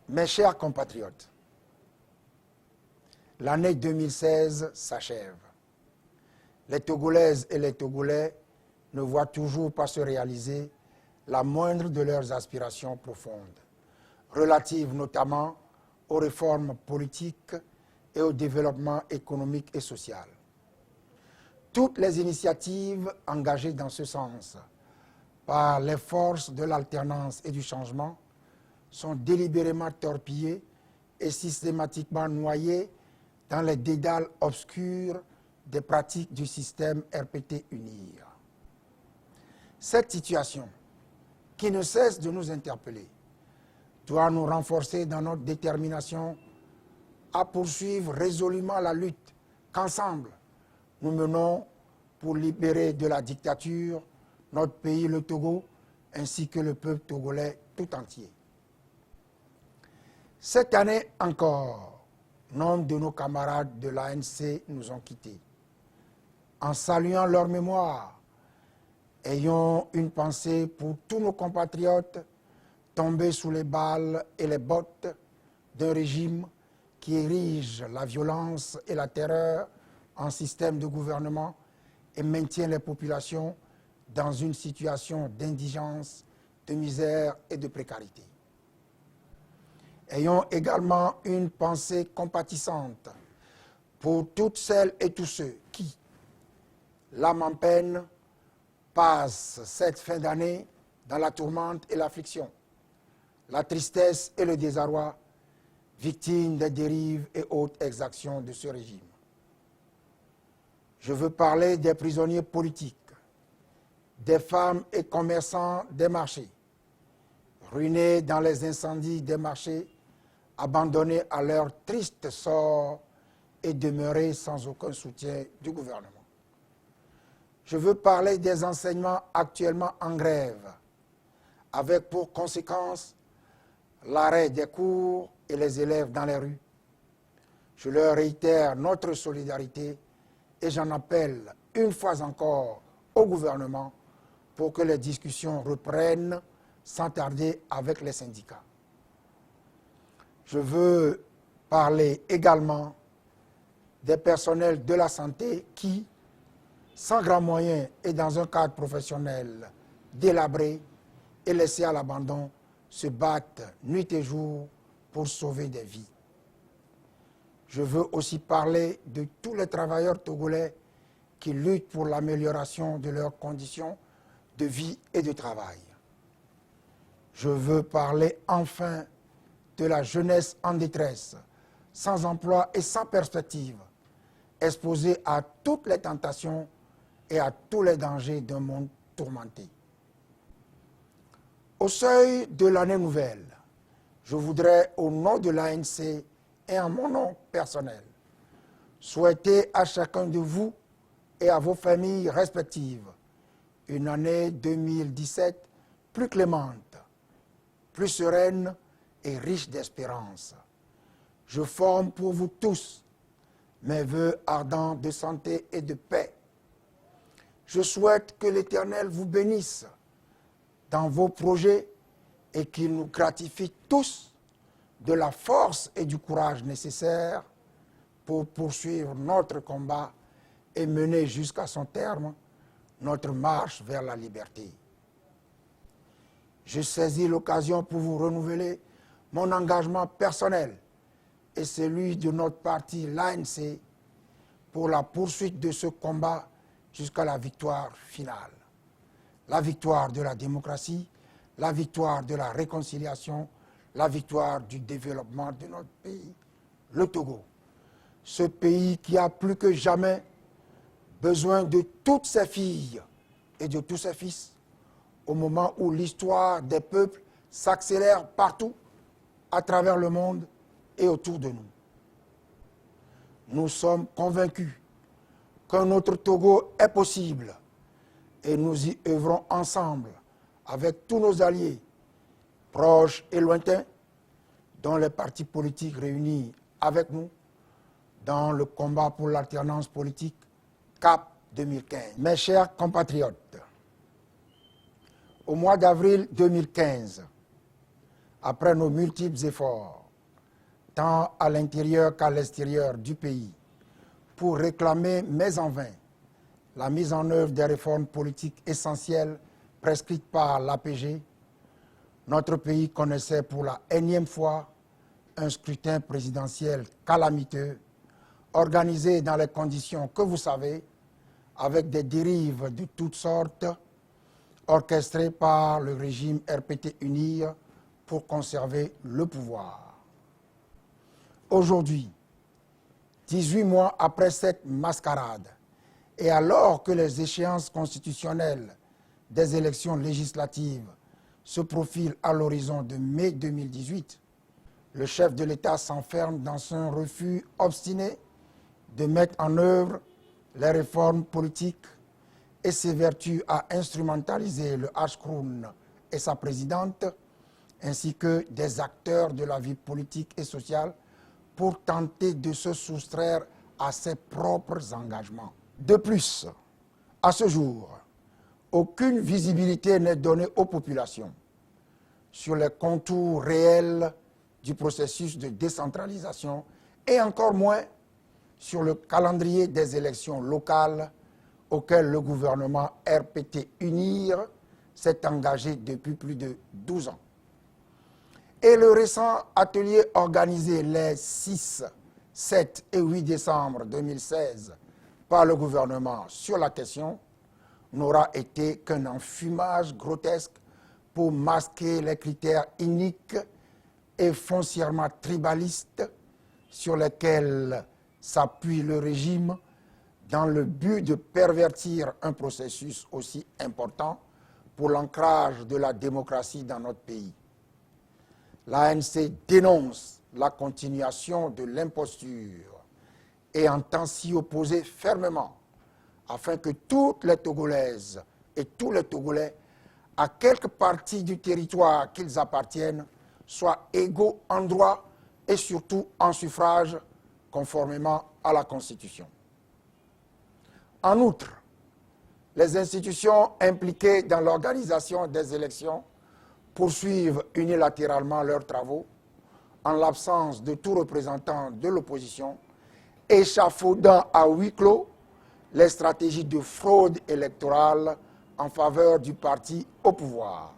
Mes chers compatriotes, l'année 2016 s'achève. Les Togolaises et les Togolais ne voient toujours pas se réaliser la moindre de leurs aspirations profondes, relatives notamment aux réformes politiques et au développement économique et social. Toutes les initiatives engagées dans ce sens par les forces de l'alternance et du changement sont délibérément torpillées et systématiquement noyées dans les dédales obscurs des pratiques du système RPT-UNIR. Cette situation, qui ne cesse de nous interpeller, doit nous renforcer dans notre détermination à poursuivre résolument la lutte qu'ensemble nous menons pour libérer de la dictature notre pays, le Togo, ainsi que le peuple togolais tout entier. Cette année encore, nombre de nos camarades de l'ANC nous ont quittés. En saluant leur mémoire, ayons une pensée pour tous nos compatriotes tombés sous les balles et les bottes d'un régime qui érige la violence et la terreur en système de gouvernement et maintient les populations dans une situation d'indigence, de misère et de précarité. Ayons également une pensée compatissante pour toutes celles et tous ceux qui, l'âme en peine, passent cette fin d'année dans la tourmente et l'affliction, la tristesse et le désarroi, victimes des dérives et autres exactions de ce régime. Je veux parler des prisonniers politiques, des femmes et commerçants des marchés, ruinés dans les incendies des marchés, abandonnés à leur triste sort et demeurés sans aucun soutien du gouvernement. Je veux parler des enseignants actuellement en grève, avec pour conséquence l'arrêt des cours et les élèves dans les rues. Je leur réitère notre solidarité et j'en appelle une fois encore au gouvernement pour que les discussions reprennent sans tarder avec les syndicats. Je veux parler également des personnels de la santé qui, sans grands moyens et dans un cadre professionnel délabré et laissés à l'abandon, se battent nuit et jour pour sauver des vies. Je veux aussi parler de tous les travailleurs togolais qui luttent pour l'amélioration de leurs conditions de vie et de travail. Je veux parler enfin de la jeunesse en détresse, sans emploi et sans perspective, exposée à toutes les tentations et à tous les dangers d'un monde tourmenté. Au seuil de l'année nouvelle, je voudrais, au nom de l'ANC et en mon nom personnel, souhaiter à chacun de vous et à vos familles respectives une année 2017 plus clémente, plus sereine et riche d'espérance. Je forme pour vous tous mes vœux ardents de santé et de paix. Je souhaite que l'Éternel vous bénisse dans vos projets et qu'il nous gratifie tous de la force et du courage nécessaires pour poursuivre notre combat et mener jusqu'à son terme notre marche vers la liberté. Je saisis l'occasion pour vous renouveler mon engagement personnel et celui de notre parti, l'ANC, pour la poursuite de ce combat jusqu'à la victoire finale. La victoire de la démocratie, la victoire de la réconciliation, la victoire du développement de notre pays, le Togo. Ce pays qui a plus que jamais besoin de toutes ses filles et de tous ses fils, au moment où l'histoire des peuples s'accélère partout, à travers le monde et autour de nous. Nous sommes convaincus qu'un autre Togo est possible et nous y œuvrons ensemble avec tous nos alliés, proches et lointains, dont les partis politiques réunis avec nous dans le combat pour l'alternance politique CAP 2015. Mes chers compatriotes, au mois d'avril 2015, après nos multiples efforts, tant à l'intérieur qu'à l'extérieur du pays, pour réclamer, mais en vain, la mise en œuvre des réformes politiques essentielles prescrites par l'APG, notre pays connaissait pour la énième fois un scrutin présidentiel calamiteux, organisé dans les conditions que vous savez, avec des dérives de toutes sortes, orchestrées par le régime RPT UNIR pour conserver le pouvoir. Aujourd'hui, 18 mois après cette mascarade, et alors que les échéances constitutionnelles des élections législatives se profilent à l'horizon de mai 2018, le chef de l'État s'enferme dans un refus obstiné de mettre en œuvre les réformes politiques et s'évertue à instrumentaliser le Hash-Kroun et sa présidente, ainsi que des acteurs de la vie politique et sociale pour tenter de se soustraire à ses propres engagements. De plus, à ce jour, aucune visibilité n'est donnée aux populations sur les contours réels du processus de décentralisation et encore moins sur le calendrier des élections locales auquel le gouvernement RPT UNIR s'est engagé depuis plus de 12 ans. Et le récent atelier organisé les 6, 7 et 8 décembre 2016 par le gouvernement sur la question n'aura été qu'un enfumage grotesque pour masquer les critères iniques et foncièrement tribalistes sur lesquels s'appuie le régime dans le but de pervertir un processus aussi important pour l'ancrage de la démocratie dans notre pays. L'ANC dénonce la continuation de l'imposture et entend s'y opposer fermement afin que toutes les Togolaises et tous les Togolais, à quelque partie du territoire qu'ils appartiennent, soient égaux en droit et surtout en suffrage conformément à la Constitution. En outre, les institutions impliquées dans l'organisation des élections poursuivent unilatéralement leurs travaux en l'absence de tout représentant de l'opposition, échafaudant à huis clos les stratégies de fraude électorale en faveur du parti au pouvoir.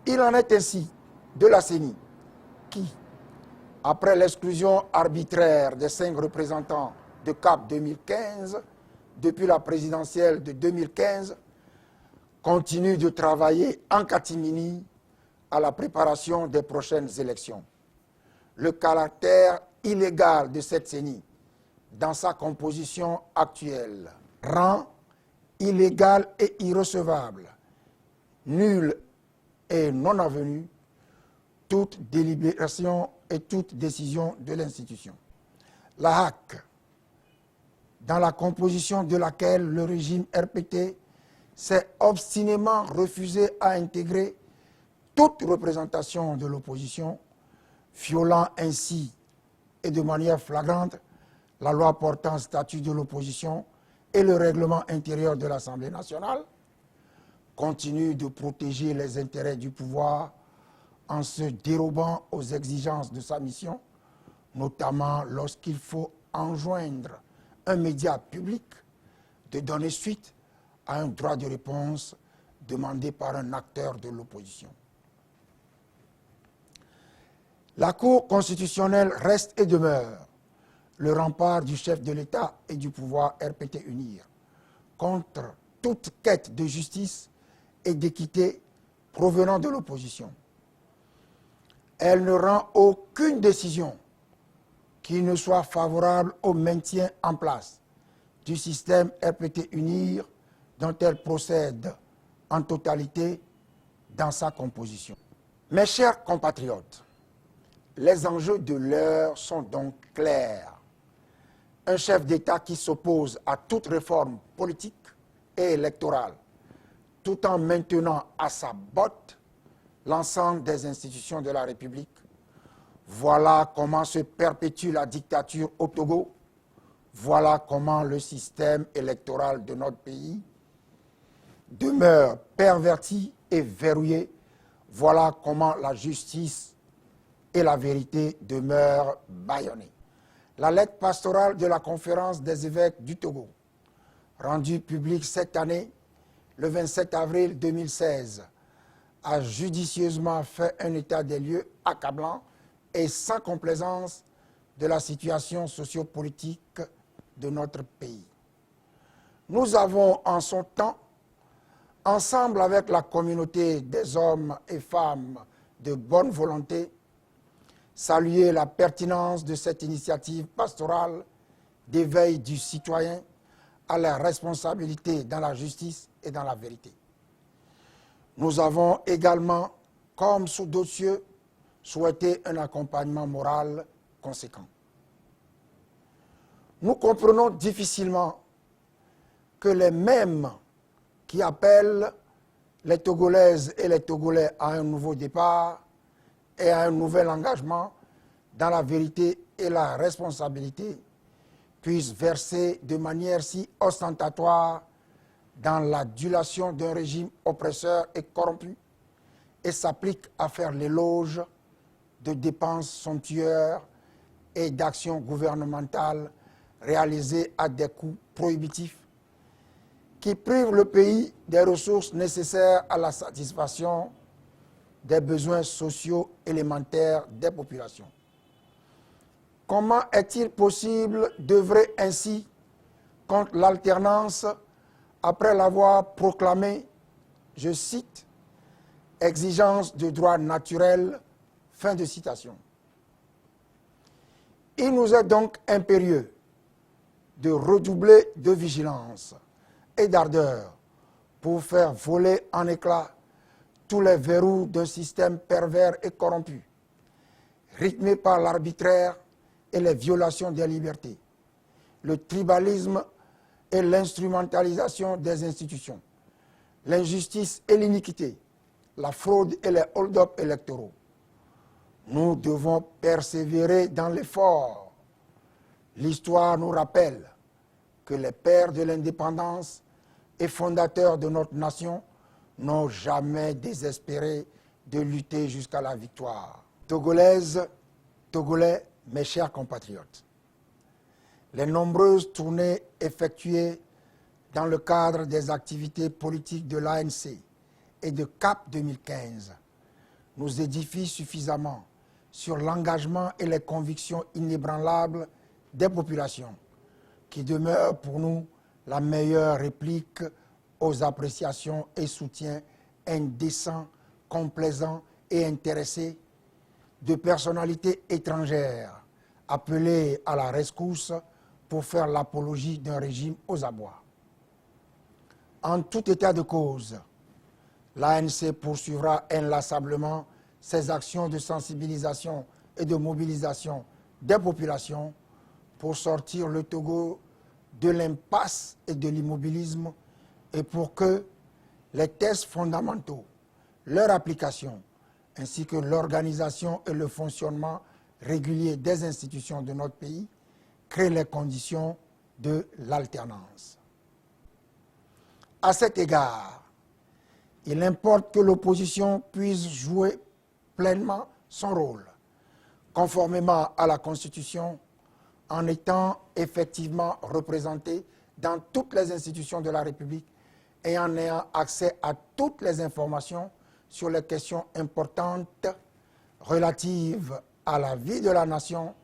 Il en est ainsi de la CENI qui, après l'exclusion arbitraire des 5 représentants de CAP 2015, depuis la présidentielle de 2015, continue de travailler en catimini à la préparation des prochaines élections. Le caractère illégal de cette CENI, dans sa composition actuelle, rend illégal et irrecevable, nul et non avenu, toute délibération et toute décision de l'institution. La HAC, dans la composition de laquelle le régime RPT s'est obstinément refusé à intégrer toute représentation de l'opposition, violant ainsi et de manière flagrante la loi portant statut de l'opposition et le règlement intérieur de l'Assemblée nationale, continue de protéger les intérêts du pouvoir en se dérobant aux exigences de sa mission, notamment lorsqu'il faut enjoindre un média public de donner suite à un droit de réponse demandé par un acteur de l'opposition. La Cour constitutionnelle reste et demeure le rempart du chef de l'État et du pouvoir RPT UNIR contre toute quête de justice et d'équité provenant de l'opposition. Elle ne rend aucune décision qui ne soit favorable au maintien en place du système RPT UNIR dont elle procède en totalité dans sa composition. Mes chers compatriotes, les enjeux de l'heure sont donc clairs. Un chef d'État qui s'oppose à toute réforme politique et électorale, tout en maintenant à sa botte l'ensemble des institutions de la République. Voilà comment se perpétue la dictature au Togo. Voilà comment le système électoral de notre pays demeure perverti et verrouillé Voilà comment la justice et la vérité demeurent bâillonnées. La lettre pastorale de la conférence des évêques du Togo, rendue publique cette année, le 27 avril 2016, a judicieusement fait un état des lieux accablant et sans complaisance de la situation sociopolitique de notre pays. Nous avons en son temps, ensemble avec la communauté des hommes et femmes de bonne volonté, salué la pertinence de cette initiative pastorale d'éveil du citoyen à la responsabilité dans la justice et dans la vérité. Nous avons également, comme sous d'autres cieux, souhaité un accompagnement moral conséquent. Nous comprenons difficilement que les mêmes qui appellent les Togolaises et les Togolais à un nouveau départ et à un nouvel engagement dans la vérité et la responsabilité puissent verser de manière si ostentatoire dans l'adulation d'un régime oppresseur et corrompu et s'appliquent à faire l'éloge de dépenses somptuaires et d'actions gouvernementales réalisées à des coûts prohibitifs qui privent le pays des ressources nécessaires à la satisfaction des besoins sociaux élémentaires des populations. Comment est-il possible d'œuvrer ainsi contre l'alternance après l'avoir proclamée, je cite, « exigence de droits naturels », fin de citation. Il nous est donc impérieux de redoubler de vigilance et d'ardeur pour faire voler en éclats tous les verrous d'un système pervers et corrompu, rythmé par l'arbitraire et les violations des libertés, le tribalisme et l'instrumentalisation des institutions, l'injustice et l'iniquité, la fraude et les hold-up électoraux. Nous devons persévérer dans l'effort. L'histoire nous rappelle que les pères de l'indépendance et fondateurs de notre nation n'ont jamais désespéré de lutter jusqu'à la victoire. Togolaises, Togolais, mes chers compatriotes, les nombreuses tournées effectuées dans le cadre des activités politiques de l'ANC et de CAP 2015 nous édifient suffisamment sur l'engagement et les convictions inébranlables des populations, qui demeurent pour nous la meilleure réplique aux appréciations et soutiens indécents, complaisants et intéressés de personnalités étrangères appelées à la rescousse pour faire l'apologie d'un régime aux abois. En tout état de cause, l'ANC poursuivra inlassablement ses actions de sensibilisation et de mobilisation des populations pour sortir le Togo de l'impasse et de l'immobilisme et pour que les tests fondamentaux, leur application, ainsi que l'organisation et le fonctionnement régulier des institutions de notre pays créent les conditions de l'alternance. À cet égard, il importe que l'opposition puisse jouer pleinement son rôle, conformément à la Constitution, en étant effectivement représentée dans toutes les institutions de la République et en ayant accès à toutes les informations sur les questions importantes relatives à la vie de la nation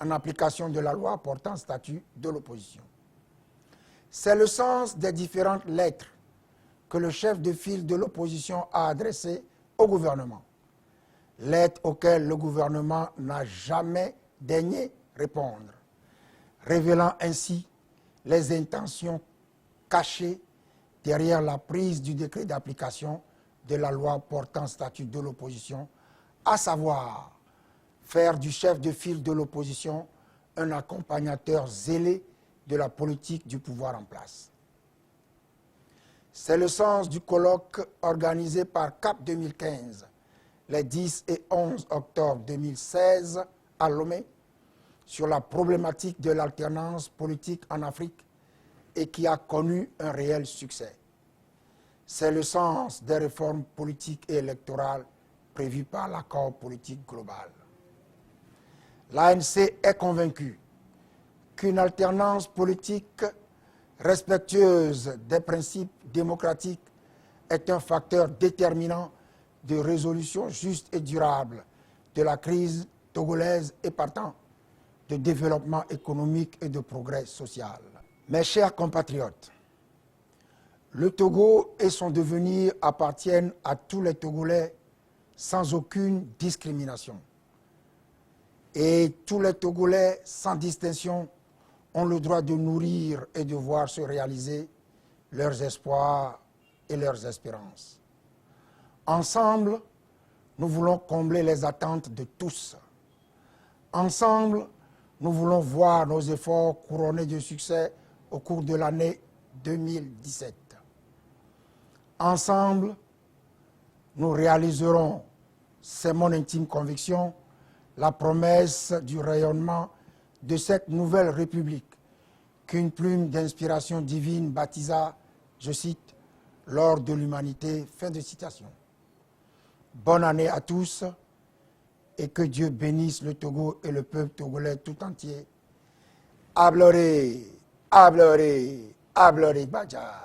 en application de la loi portant statut de l'opposition. C'est le sens des différentes lettres que le chef de file de l'opposition a adressées au gouvernement, lettres auxquelles le gouvernement n'a jamais daigné répondre, révélant ainsi les intentions cachées derrière la prise du décret d'application de la loi portant statut de l'opposition, à savoir faire du chef de file de l'opposition un accompagnateur zélé de la politique du pouvoir en place. C'est le sens du colloque organisé par CAP 2015 les 10 et 11 octobre 2016 à Lomé sur la problématique de l'alternance politique en Afrique et qui a connu un réel succès. C'est le sens des réformes politiques et électorales prévu par l'accord politique global. L'ANC est convaincue qu'une alternance politique respectueuse des principes démocratiques est un facteur déterminant de résolution juste et durable de la crise togolaise et partant de développement économique et de progrès social. Mes chers compatriotes, le Togo et son devenir appartiennent à tous les Togolais sans aucune discrimination. Et tous les Togolais, sans distinction, ont le droit de nourrir et de voir se réaliser leurs espoirs et leurs espérances. Ensemble, nous voulons combler les attentes de tous. Ensemble, nous voulons voir nos efforts couronnés de succès au cours de l'année 2017. Ensemble, nous réaliserons, c'est mon intime conviction, la promesse du rayonnement de cette nouvelle République qu'une plume d'inspiration divine baptisa, je cite, « l'or de l'humanité ». Fin de citation. Bonne année à tous et que Dieu bénisse le Togo et le peuple togolais tout entier. Abloré, abloré, abloré Badja.